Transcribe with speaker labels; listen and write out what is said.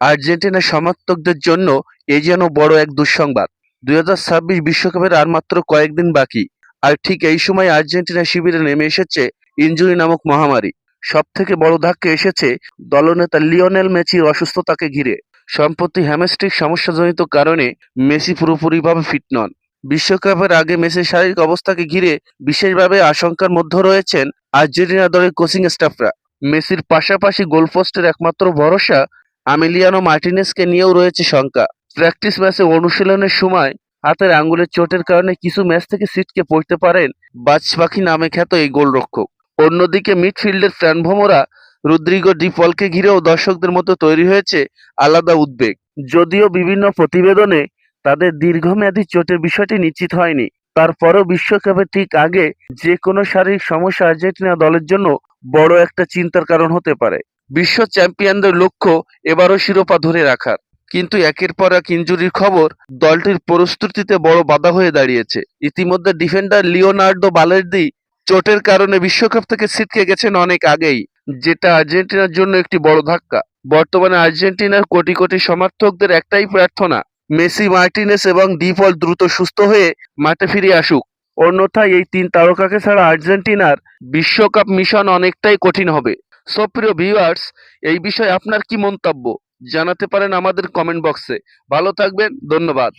Speaker 1: আর্জেন্টিনার সমর্থকদের জন্য এ যেন বড় এক দুঃসংবাদ। ২০২৬ বিশ্বকাপের আর মাত্র কয়েকদিন বাকি। আর ঠিক এই সময় আর্জেন্টিনার শিবিরে নেমে এসেছে ইনজুরি নামক মহামারী। সবথেকে বড় ধাক্কা এসেছে দলনেতা লিওনেল মেসির অসুস্থতাকে ঘিরে। সম্প্রতি হ্যামস্ট্রিক সমস্যাজনিত কারণে মেসি পুরোপুরিভাবে ফিট নন। বিশ্বকাপের আগে মেসির শারীরিক অবস্থাকে ঘিরে বিশেষভাবে আশঙ্কার মধ্যে রয়েছেন আর্জেন্টিনা দলের কোচিং স্টাফরা। মেসির পাশাপাশি গোলপোস্টের একমাত্র ভরসা আমিলিয়ানো মার্টিনেজকে নিয়েও রয়েছে শঙ্কা। প্র্যাকটিস ম্যাচে অনুশীলনের সময় হাতের আঙুলের চোটের কারণে কিছু ম্যাচ থেকে ছিটকে পড়তে পারেন বাজপাখি নামে খ্যাত এই গোলরক্ষক। অন্যদিকে মিডফিল্ডের প্রাণভোমরা রদ্রিগো ডি পলকে ঘিরেও দর্শকদের মধ্যে তৈরি হয়েছে আলাদা উদ্বেগ। যদিও বিভিন্ন প্রতিবেদনে তাদের দীর্ঘমেয়াদী চোটের বিষয়টি নিশ্চিত হয়নি, তারপরও বিশ্বকাপের ঠিক আগে যে কোনো শারীরিক সমস্যা আর্জেন্টিনা দলের জন্য বড় একটা চিন্তার কারণ হতে পারে। বিশ্ব চ্যাম্পিয়নদের লক্ষ্য এবারও শিরোপা ধরে রাখার, কিন্তু একের পর এক ইনজুরির খবর দলটির প্রস্তুতিতে বড় বাধা হয়ে দাঁড়িয়েছে। ইতিমধ্যে ডিফেন্ডার লিওনার্দো বালের্দি চোটের কারণে বিশ্বকাপ থেকে ছিটকে গেছেন অনেক আগেই, যেটা আর্জেন্টিনার জন্য একটি বড় ধাক্কা। বর্তমানে আর্জেন্টিনার কোটি কোটি সমর্থকদের একটাই প্রার্থনা, মেসি, মার্টিনেজ এবং ডি পল দ্রুত সুস্থ হয়ে মাঠে ফিরে আসুক। অন্যথায় এই তিন তারকাকে ছাড়া আর্জেন্টিনার বিশ্বকাপ মিশন অনেকটাই কঠিন হবে। সো প্রিয় ভিউয়ার্স, এই বিষয়ে আপনার কি মন্তব্য জানাতে পারেন আমাদের কমেন্ট বক্সে। ভালো থাকবেন, ধন্যবাদ।